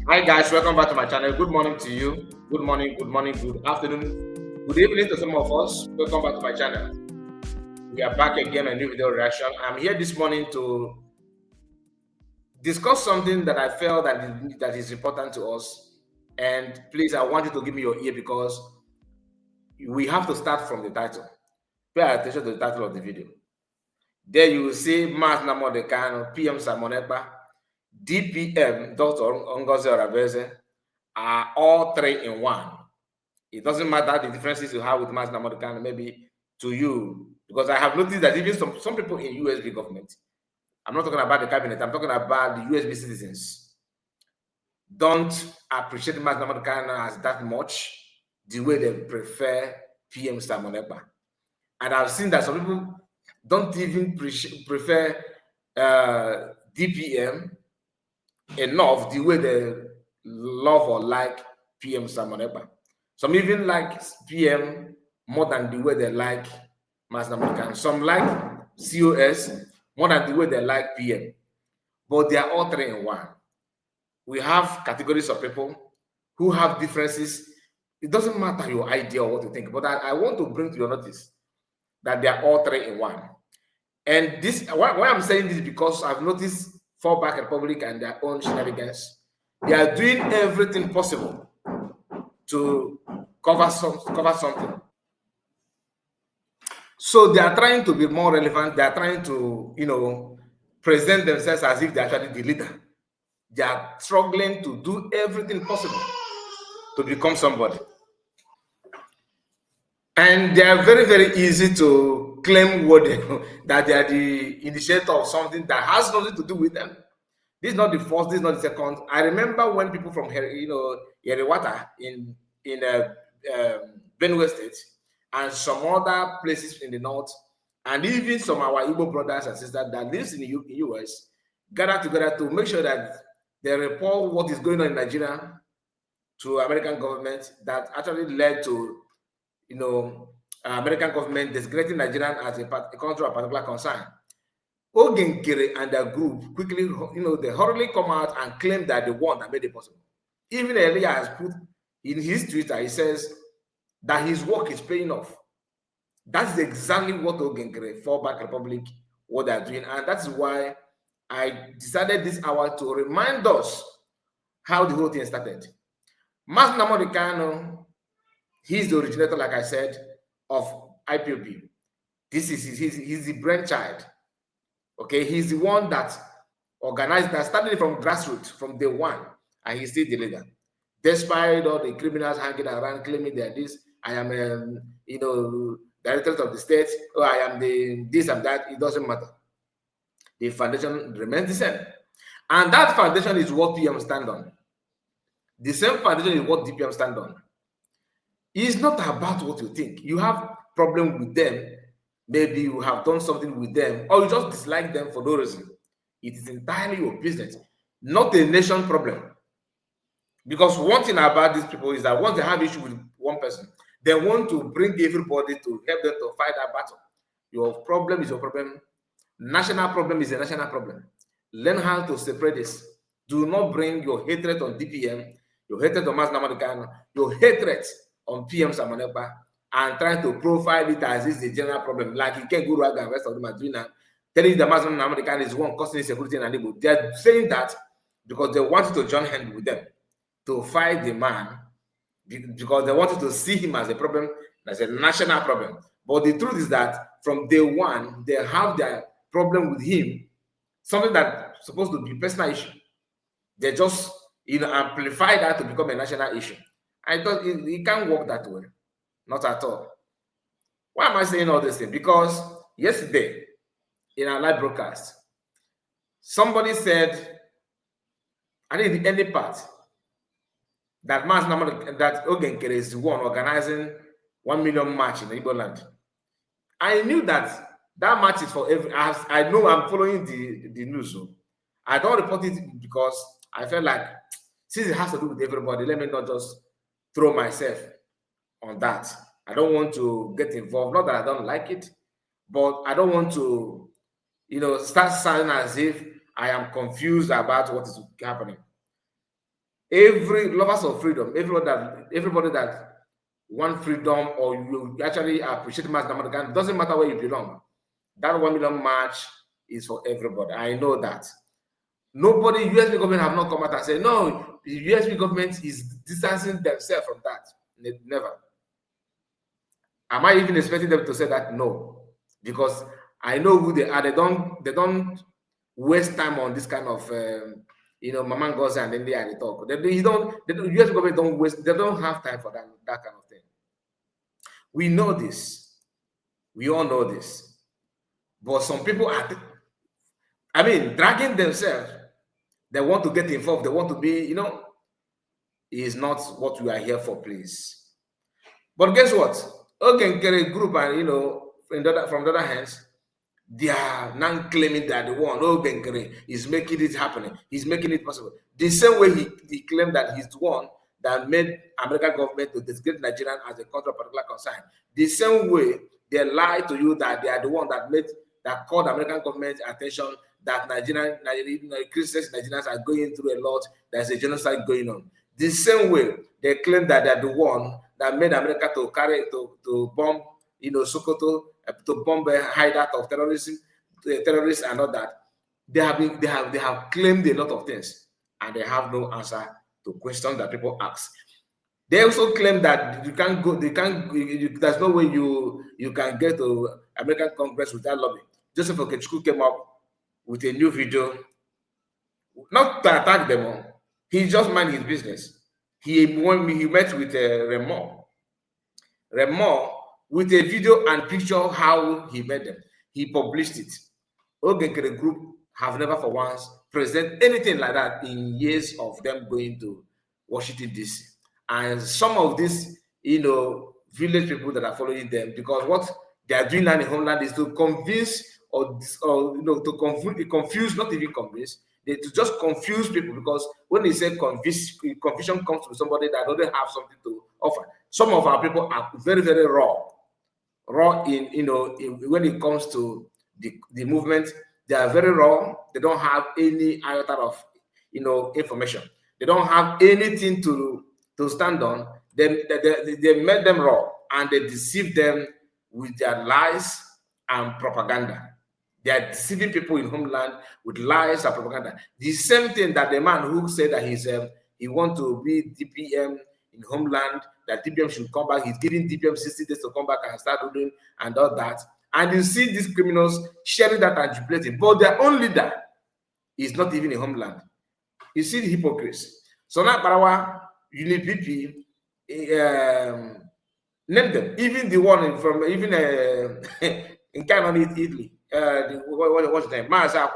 Hi guys, welcome back to my channel. Good morning to you. Good morning, good afternoon, good evening to some of us. Welcome back to my channel. We are back again on a new video reaction. I'm here this morning to discuss something that I felt that is important to us. And please, I want you to give me your ear because we have to start from the title. Pay attention to the title of the video. There you will see Mazi Nnamudi Kanu, PM Simon Ekpa, DPM, Dr. Ngozi Orabueze, are all three in one. It doesn't matter the differences you have with Mazi Nnamudi Kanu, maybe to you, because I have noticed that even some people in USB government, I'm not talking about the cabinet, I'm talking about the USB citizens, don't appreciate Mazi Nnamudi Kanu as that much the way they prefer PM Simon Ekpa. And I've seen that some people don't even prefer DPM enough the way they love or like PM Simon Ekpa. Some even like PM more than the way they like Mazi Nnamudi Kanu. Some like COS more than the way they like PM. But they are all three in one. We have categories of people who have differences. It doesn't matter your idea or what you think, but I want to bring to your notice that they are all three in one. And this, why I'm saying this, because I've noticed Fallback Republic and their own shenanigans. They are doing everything possible to cover something. So they are trying to be more relevant. They are trying to, present themselves as if they're actually the leader. They are struggling to do everything possible to become somebody. And they are very, very easy to claim that they are the initiator of something that has nothing to do with them. This is not the first, this is not the second. I remember when people from Yeriwata in Benue State and some other places in the north, and even some of our Igbo brothers and sisters that lives in the US gather together to make sure that they report what is going on in Nigeria to American government, that actually led to American government designating Nigerian as a country of particular concern. Ogenkere and their group quickly, they hurriedly come out and claim that the one that made it possible. Even Elia has put in his Twitter, he says that his work is paying off. That's exactly what Ogenkere, Fallback Republic, what they're doing. And that's why I decided this hour to remind us how the whole thing started. Mazi Nnamudi Kanu, he's the originator, like I said, of IPOB. He's the brainchild. Okay, he's the one that organized, that started from grassroots from day one, and he's still the leader. Despite all the criminals hanging around claiming that this, I am, director of the state, or I am the this and that, it doesn't matter. The foundation remains the same. And that foundation is what PM stand on. The same foundation is what DPM stand on. It's not about what you think. You have problem with them. Maybe you have done something with them, or you just dislike them for no reason. It is entirely your business, not a nation problem. Because one thing about these people is that once they have issue with one person, they want to bring everybody to help them to fight that battle. Your problem is your problem. National problem is a national problem. Learn how to separate this. Do not bring your hatred on DPM, your hatred on Mazi Nnamudi Kanu, your hatred on PM Simon Ekpa, and trying to profile it as is the general problem. Like you can't go to and rest of them are doing now, telling you that Mazi Nnamudi Kanu is one causing insecurity in Igbo. They're saying that because they wanted to join hands with them to fight the man, because they wanted to see him as a problem, as a national problem. But the truth is that from day one, they have their problem with him, something that's supposed to be a personal issue. They just amplify that to become a national issue. I thought it can't work that way. Not at all. Why am I saying all this thing? Because yesterday in our live broadcast, somebody said, I think the early part, that Mazi Nnamudi, that Ogenkere is the one organizing 1 million march in the Igbo land. I knew that match is for every. I know I'm following the news, so I don't report it because I felt like since it has to do with everybody, let me not just throw myself on that. I don't want to get involved. Not that I don't like it, but I don't want to, start sounding as if I am confused about what is happening. every lovers of freedom, everybody that want freedom or you actually appreciate Nnamdi, doesn't matter where you belong. That 1 million march is for everybody. I know that. Nobody, USB government have not come out and said, no, the USB government is distancing themselves from that. Never. Am I even expecting them to say that? No. Because I know who they are. They don't waste time on this kind of Mama Ngozi and then they talk. US government don't waste, they don't have time for that kind of thing. We know this. We all know this. But some people are, dragging themselves. They want to get involved. They want to be, is not what we are here for, please. But guess what? Ogenkere group and, from the other hands, they are now claiming that the one, Ogenkere, is making it happening. He's making it possible. The same way he claimed that he's the one that made American government to designate Nigerian as a country of particular concern. The same way they lie to you that they are the one that called American government attention that Christians, Nigerians are going through a lot. There's a genocide going on. The same way they claim that they're the one that made America to bomb, Sokoto, to bomb a hideout of terrorism, terrorists and all that. They have claimed a lot of things, and they have no answer to questions that people ask. They also claim that you can't go. There's no way you can get to American Congress without lobbying. Joseph Okechukwu came up with a new video, not to attack them all. He just mind his business. He met with Remo with a video and picture how he met them. He published it. Ogenkere group have never for once presented anything like that in years of them going to Washington, D.C. And some of these, village people that are following them, because what they are doing now in homeland is to convince to confuse, not even convince, to just confuse people, because when they say confusion comes to somebody that doesn't have something to offer. Some of our people are very, very raw in when it comes to the movement. They are very raw. They don't have any iota of information. They don't have anything to stand on. They made them raw, and they deceive them with their lies and propaganda. They are deceiving people in homeland with lies and propaganda. The same thing that the man who said that he want to be DPM in homeland, that DPM should come back. He's giving DPM 60 days to come back and start doing and all that. And you see these criminals sharing that and jubilating, but their own leader is not even in homeland. You see the hypocrisy. So now, Barawa, UNIPP, name them. Even the one from in Kanu, Italy. What's the name? Mazi.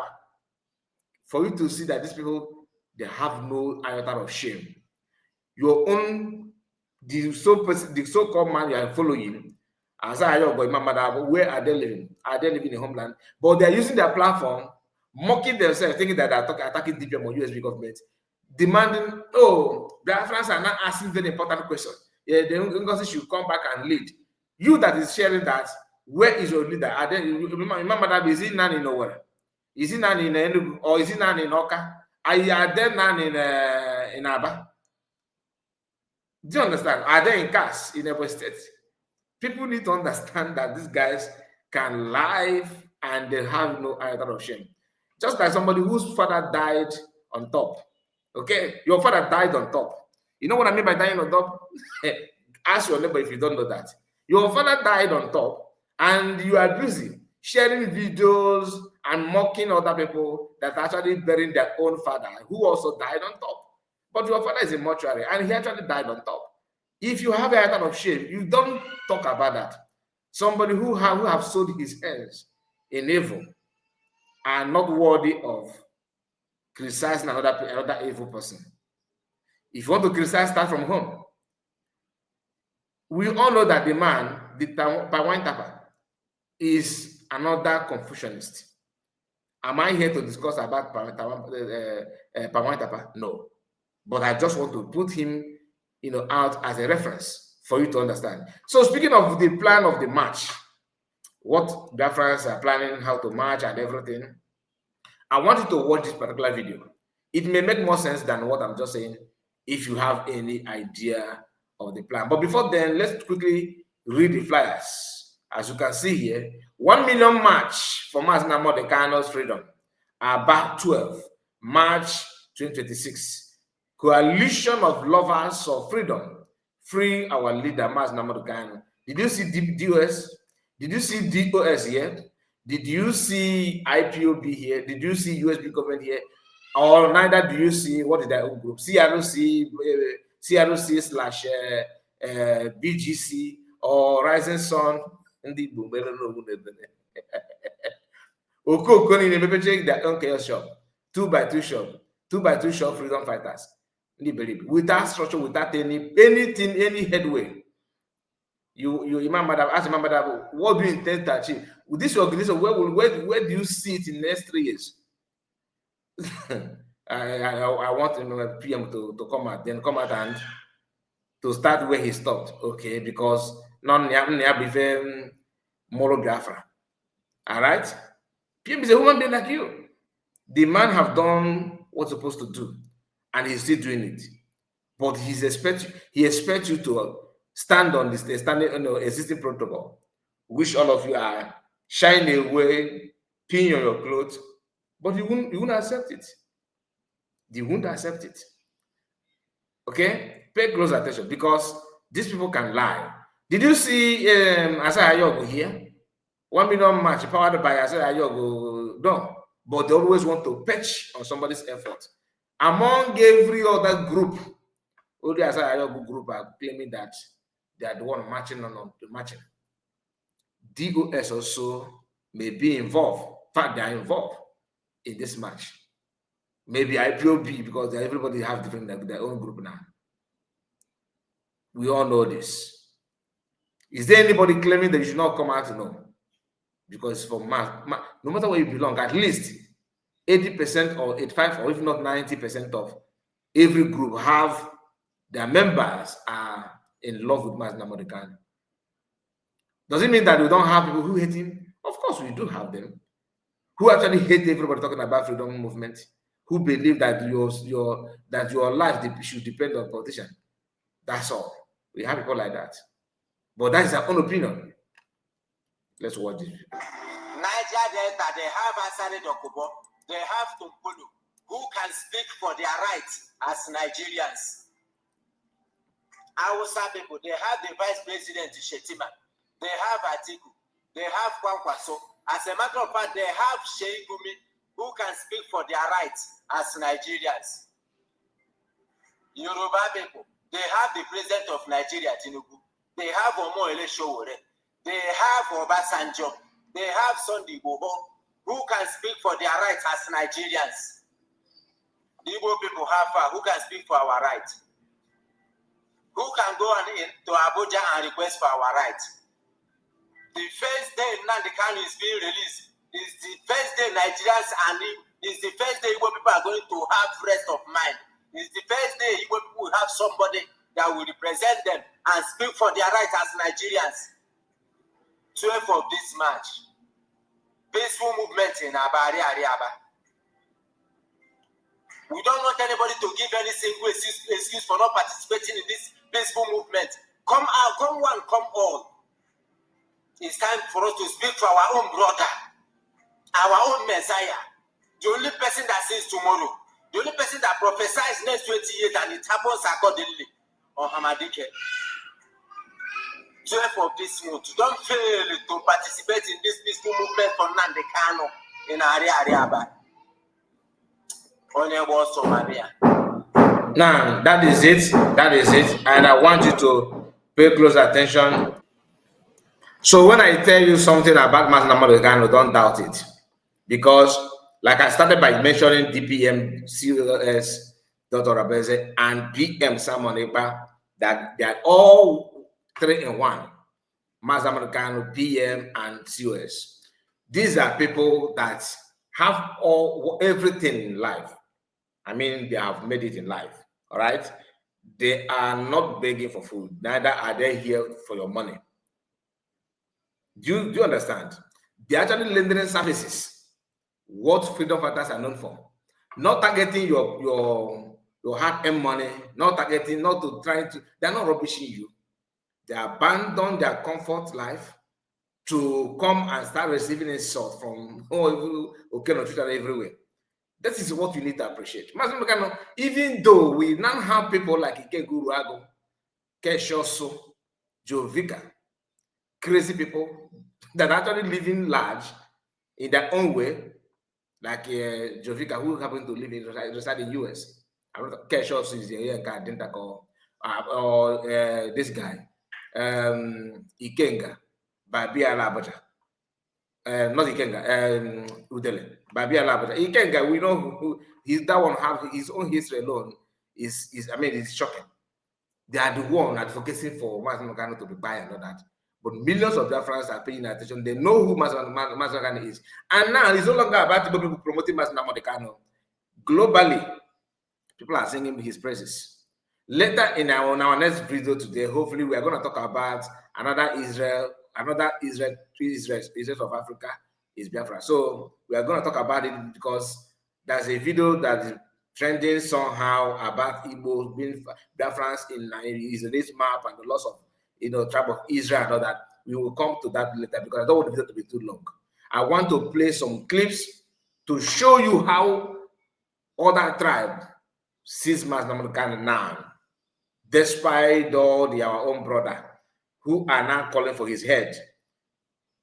For you to see that these people, they have no iota of shame. Your own, the so-called man you are following, where are they living? Are they living in homeland? But they are using their platform, mocking themselves, thinking that they are attacking DPM or USB government, demanding, Biafrans are not asking very important questions. Yeah, the Ngozi should come back and lead. You that is sharing that, where is your leader? Are they, remember that, is he not in nowhere? Is he not in Enugu, or is he not in Oka? Are they not in Aba? Do you understand? Are they in CAS in every state? People need to understand that these guys can lie and they have no iota of shame. Just like somebody whose father died on top. Okay? Your father died on top. You know what I mean by dying on top? Ask your neighbor if you don't know that. Your father died on top, and you are busy sharing videos and mocking other people that are actually burying their own father who also died on top. But your father is in mortuary and he actually died on top. If you have a iota of shame, you don't talk about that. Somebody who have sold his hands in evil are not worthy of criticizing another evil person. If you want to criticize, start from home. We all know that the man, the Pawan Tapa, is another Confucianist. Am I here to discuss about Pawan Tapa? No. But I just want to put him, out as a reference for you to understand. So speaking of the plan of the march, what Biafrans are planning, how to march and everything, I want you to watch this particular video. It may make more sense than what I'm just saying if you have any idea of the plan. But before then, let's quickly read the flyers. As you can see here, 1 million march for Mazi Nnamdi Kanu's freedom. About 12, March 2026. Coalition of lovers of freedom. Free our leader, Mazi Nnamdi Kanu. Did you see DOS? Did you see DOS here? Did you see IPOB here? Did you see USB government here? Or neither do you see what is that group? CROC slash BGC or Rising Sun? Okokoni in their own chaos shop, 2x2 shop, 2x2 shop freedom fighters. Without structure, without anything, any headway. You remember that, ask remember that, what do you intend to achieve? With this organization, where do you see it in the next 3 years? I want PM to come out, then come out and to start where he stopped, okay? Because none be moral Biafra. All right? PM is a human being like you. The man have done what's supposed to do, and he's still doing it. But he expects you to stand on this existing protocol, which all of you are shying away, peeing on your clothes, but you won't accept it. You won't accept it. Okay? Pay close attention, because these people can lie. Did you see Asai Ayogo here? 1 million match powered by Asai Ayogo. No, but they always want to perch on somebody's effort. Among every other group, only Asai Ayogo group are claiming that they are the one marching on the marching. DOS also may be involved. In fact, they are involved in this match. Maybe IPOB, because everybody have different their own group now. We all know this. Is there anybody claiming that you should not come out? No. Because for no matter where you belong, at least 80% or 85% or if not 90% of every group have their members are in love with Mazi Nnamdi Kanu. Does it mean that we don't have people who hate him? Of course we do have them. Who actually hate everybody talking about freedom movement, who believe that your life should depend on politicians. That's all. We have people like that. But that is our own opinion. Let's watch this. Niger Delta, they have Asare Dokubo, they have Tumpulu, who can speak for their rights as Nigerians. Hausa people, they have the Vice President Shetima, they have Atiku, they have Kwankwaso. As a matter of fact, they have Sheikumi, who can speak for their rights as Nigerians. Yoruba people, they have the President of Nigeria, Tinubu. They have Omoele Showore. They have Obasanjo. They have Sunday Bobo, who can speak for their rights as Nigerians. The Igbo people have who can speak for our rights. Who can go to Abuja and request for our rights. The first day Nnamdi Kanu is being released is the first day Nigerians and is the first day Igbo people are going to have rest of mind. It's the first day Igbo people will have somebody that will represent them and speak for their rights as Nigerians. 12 of this March, peaceful movement in Abari Ariaba. We don't want anybody to give any single excuse for not participating in this peaceful movement. Come out, come one, come all. It's time for us to speak for our own brother, our own Messiah, the only person that sees tomorrow, the only person that prophesies next 20 years and it happens accordingly. On Hamadike. 12 of this month, don't fail to participate in this peaceful movement for Nnamdi Kanu in Ariaba. Now, that is it. That is it. And I want you to pay close attention. So when I tell you something about Mazi Nnamdi Kanu, don't doubt it. Because, like I started by mentioning DPM, COS, Orabueze, and PM Simon Ekpa, that they are all 3 in 1. Mazi Nnamdi Kanu, PM, and COS. These are people that have everything in life. I mean, they have made it in life. All right? They are not begging for food. Neither are they here for your money. Do you understand? They are actually rendering services. What freedom fighters are known for. Not targeting your to have money, not targeting, not to try to, they're not rubbishing you. They abandon their comfort life to come and start receiving insult from Twitter everywhere. That is what you need to appreciate. Even though we now have people like Ike Guruago, Keshoso, Jovika, crazy people that are actually living large in their own way, like Jovika, who happen to live in reside in US. Keshoso is here, or this guy, Ikenga, Babia Labaja. Not Ikenga, Udele, Babia Labaja. Ikenga, we know who that one have his own history alone is it's shocking. They are the one advocating for Mazi Magano to be buying and all that. But millions of Biafrans are paying attention. They know who Mazi Magano is. And now it's no longer about people promoting Mazi Magano. Globally, people are singing his praises. Later in our next video today, hopefully we are going to talk about another Israel of Africa is Biafra. So we are going to talk about it because there's a video that is trending somehow about Igbo being Biafrans in this map and the loss of tribe of Israel and all that. We will come to that later because I don't want the video to be too long. I want to play some clips to show you how other tribe sees Mazi Magano now, despite all our own brother who are now calling for his head.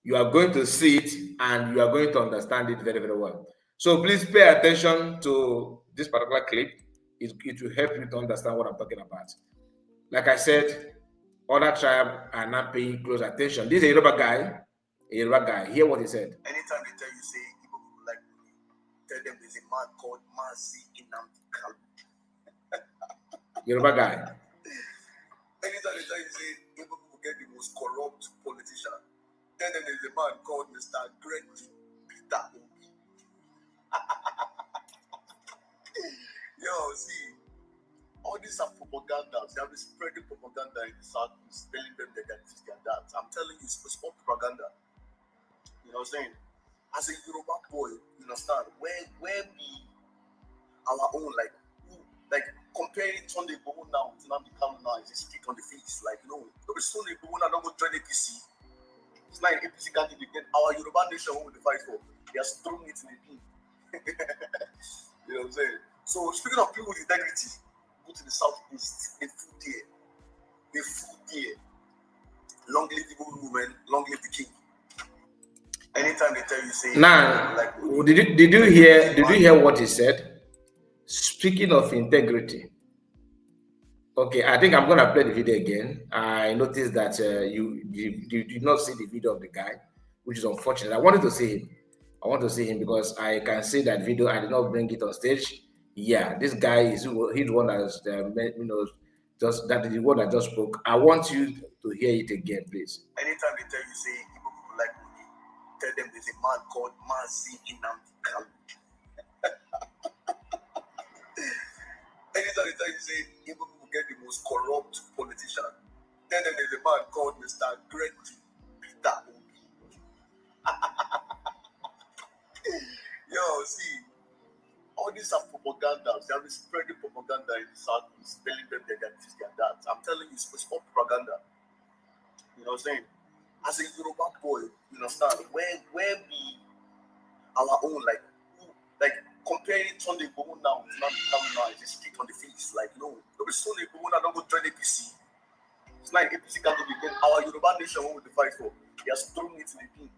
You are going to see it and you are going to understand it very, very well. So please pay attention to this particular clip. It will help you to understand what I'm talking about. Like I said, other tribes are not paying close attention. This is a Yoruba guy. Hear what he said. Anytime they tell you, say, Igbo people like me, tell them there's a man called Mazi Nnamudi. Yoruba guy. Anytime they tell you, say, Igbo people get the most corrupt politician, tell them there's a man called Mr. Gregory Peter. Yo, see, all these are propaganda. They have been spreading propaganda in the South, telling them they can this, they that. I'm telling you, it's all propaganda. You know what I'm saying? As a Yoruba boy, you understand, where we our own, like comparing Sunday Igboho now to Nnamdi Kanu now is a stick on the face. Like, there is Sunday Igboho now don't go join APC. It's not an APC candidate. Then our Yoruba nation, what will they fight for? They are throwing it in the bin. You know what I'm saying? So speaking of people with integrity, go to the southeast, they food there. Long live the woman, long live the king. Anytime they tell you, say now, did you hear what he said? Speaking of integrity. Okay, I think I'm gonna play the video again. I noticed that you did not see the video of the guy, which is unfortunate. I wanted to see him. I want to see him because I can see that video. I did not bring it on stage. Yeah, this guy he's the one that's just that the one that just spoke. I want you to hear it again, please. Anytime they tell you, say Igbo people like me, tell them there's a man called Mazi Nnamudi. Anytime they tell you, say Igbo people get the most corrupt politician, tell them there's a man called Mr. Gregory Peter. Yo, see, all these are propaganda. They have been spreading propaganda in the South, telling them they can this, they can that. I'm telling you, it's all propaganda. You know what I'm saying? As a Yoruba boy, you understand, where we our own, like comparing Sunday Igboho now to Nnamdi Kanu now is a stick on the face. Like, there is Sunday Igboho now don't go join APC. It's not an APC candidate. Then our Yoruba nation, what will they fight for? They are throwing it in the bin.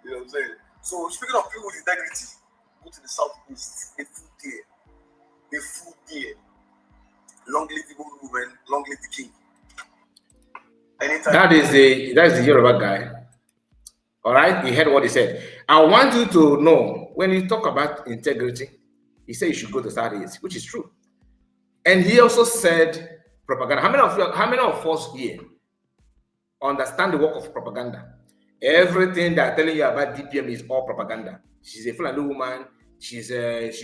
You know what I'm saying? So speaking of people with integrity, go to the southeast, they food there. Long live the woman, long live the king. Anytime that is the Yoruba guy. All right, you heard what he said. I want you to know when you talk about integrity, he said you should go to Southeast, which is true. And he also said propaganda. How many of us here understand the work of propaganda? Everything they're telling you about DPM is all propaganda. She's a Fulani woman. She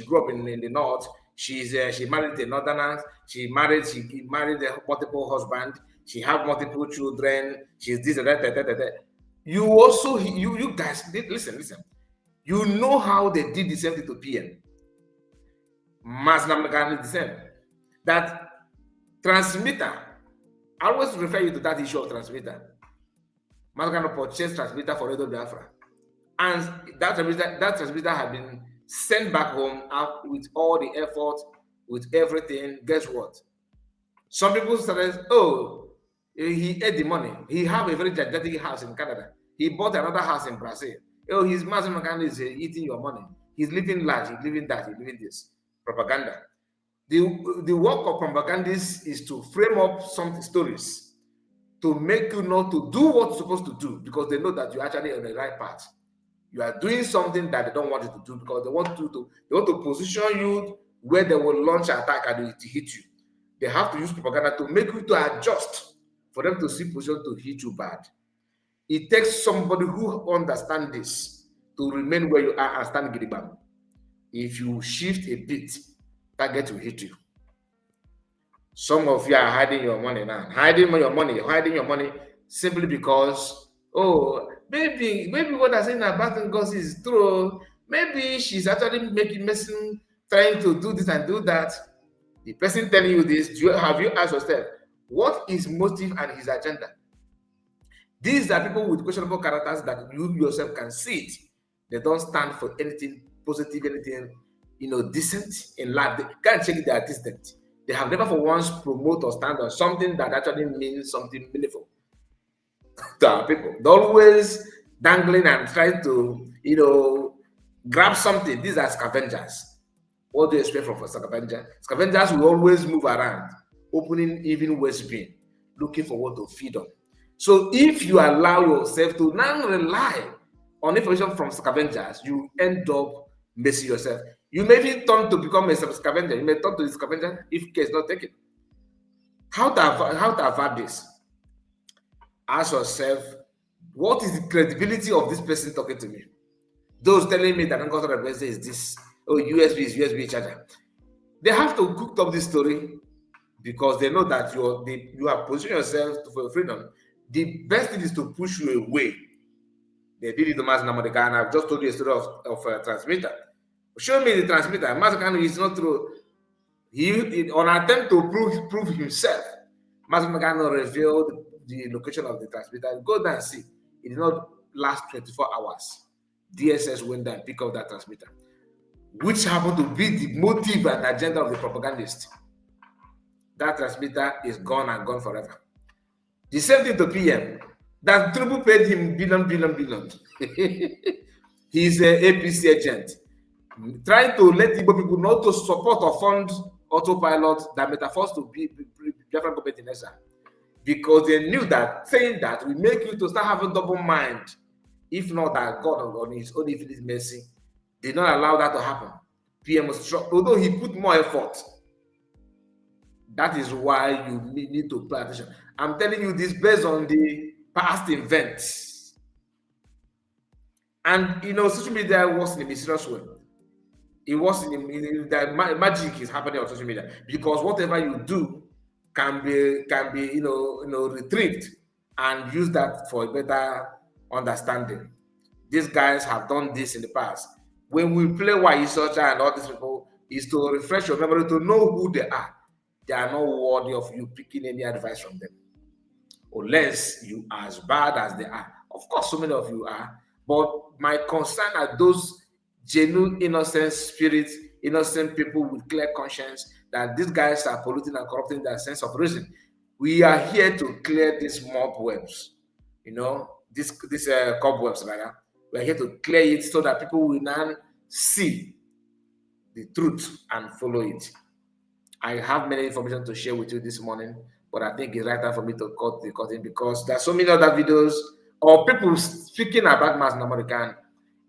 grew up in the north. She married a northerner. She married a multiple husband. She had multiple children. She's this and that. You also, you guys, listen. You know how they did the same thing to PM. Mazi Nnamdi is the same. That transmitter, I always refer you to that issue of transmitter. Mazi Nnamdi purchased transmitter for Radio Biafra. And that transmitter had been sent back home out with all the effort, with everything. Guess what? Some people started, oh, he ate the money. He have a very gigantic house in Canada. He bought another house in Brazil. Oh, his Mazi Nnamdi is eating your money. He's living large, he's living that, he's living this. Propaganda. The work of propagandists is to frame up some stories to make you know to do what you're supposed to do, because they know that you're actually on the right path. You are doing something that they don't want you to do, because they want to position you where they will launch an attack and it hit you. They have to use propaganda to make you to adjust for them to see position to hit you bad. It takes somebody who understands this to remain where you are and stand gidigba. If you shift a bit, target will hit you. Some of you are hiding your money now, hiding your money simply because, oh, maybe what I'm saying about Ngozi is true. Maybe she's actually trying to do this and do that. The person telling you this, have you asked yourself, what is motive and his agenda? These are people with questionable characters that you yourself can see it. They don't stand for anything positive, anything, decent in life. They can't check they are distant. They have never for once promote or stand on something that actually means something meaningful to our people. They're always dangling and trying to, grab something. These are scavengers. What do you expect from a scavenger? Scavengers will always move around, opening even waste bin, looking for what to feed on. So if you allow yourself to now rely on information from scavengers, you end up messing yourself. You may be turned to become a scavenger. You may turn to the scavenger if care is not taken. How to avoid this? Ask yourself, what is the credibility of this person talking to me? Those telling me that Orabueze is this, USB is USB charger. They have to cook up this story because they know that you have positioned yourself for your freedom. The best thing is to push you away. They did it to Mazi Nnamdi, and I've just told you a story of a transmitter. Show me the transmitter. Mazi Nnamdi is not true. He on attempt to prove himself, Mazi Nnamdi revealed the location of the transmitter. Go down and see. It did not last 24 hours. DSS went there and picked up that transmitter, which happened to be the motive and agenda of the propagandist. That transmitter is gone and gone forever. The same thing to PM. That Tinubu paid him billion. He's an APC agent, trying to let Igbo people not to support or fund autopilot that metaphors to be different government in exile, because they knew that saying that will make you to start having double mind. If not that God on his own infinite mercy did not allow that to happen. PM was struck, although he put more effort. That is why you need to pay attention. I'm telling you this based on the past events. And social media works in a mysterious way. It was the magic is happening on social media, because whatever you do can be retrieved and use that for a better understanding. These guys have done this in the past. When we play Waisocha and all these people, is to refresh your memory to know who they are. They are not worthy of you picking any advice from them, unless you are as bad as they are. Of course, so many of you are, but my concern are those genuine, innocent spirits, innocent people with clear conscience, that these guys are polluting and corrupting their sense of reason. We are here to clear these mob webs, these cobwebs, rather. We are here to clear it so that people will now see the truth and follow it. I have many information to share with you this morning, but I think it's right time for me to cut the curtain, because there are so many other videos or people speaking about Mazi Nnamdi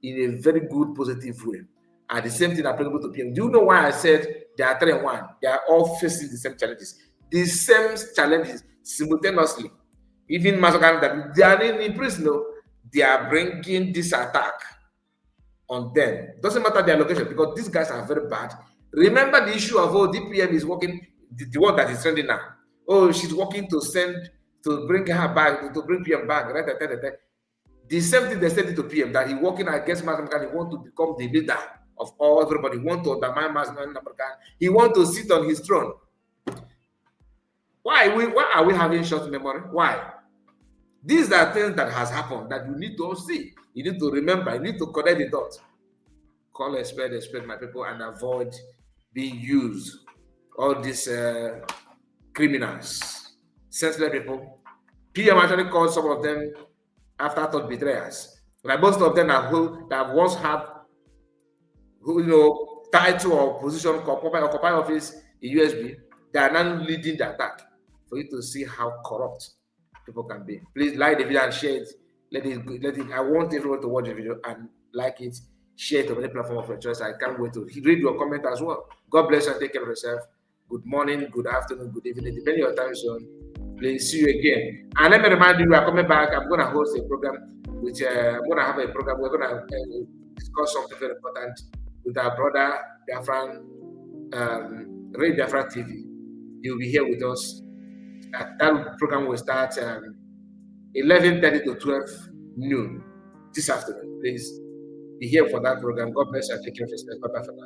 in a very good, positive way. And the same thing applicable to PM. Do you know why I said they are 3 and 1? They are all facing the same challenges. The same challenges simultaneously. Even Mazi Nnamdi, they are in prison. They are bringing this attack on them. Doesn't matter their location, because these guys are very bad. Remember the issue of DPM is working, the one that is trending now. Oh, she's working to bring her back, to bring PM back. The same thing they said to PM, that he working against Mazi Nnamdi, he want to become the leader of all everybody. He want to undermine Mazi Nnamdi. He want to sit on his throne. Why are we having short memory? Why? These are things that has happened that you need to see. You need to remember. You need to connect the dots. Call a spade, my people, and avoid being used. All these criminals, senseless people. PM actually called some of them afterthought betrayers. Like most of them are who that once have title or position, occupy office in USB. They are now leading the attack. For you to see how corrupt people can be. Please like the video and share it. Let it. I want everyone to watch the video and like it, share it on any platform of your choice. I can't wait to read your comment as well. God bless you and take care of yourself. Good morning, good afternoon, good evening, depending on your time zone. Please see you again. And let me remind you, we are coming back. I'm going to host a program, which I'm going to have a program. We're going to discuss something very important with our brother Biafran, Ray Biafra TV. He'll be here with us. That program will start 11:30 to 12 noon this afternoon. Please be here for that program. God bless you and take care of yourself. Bye-bye for now.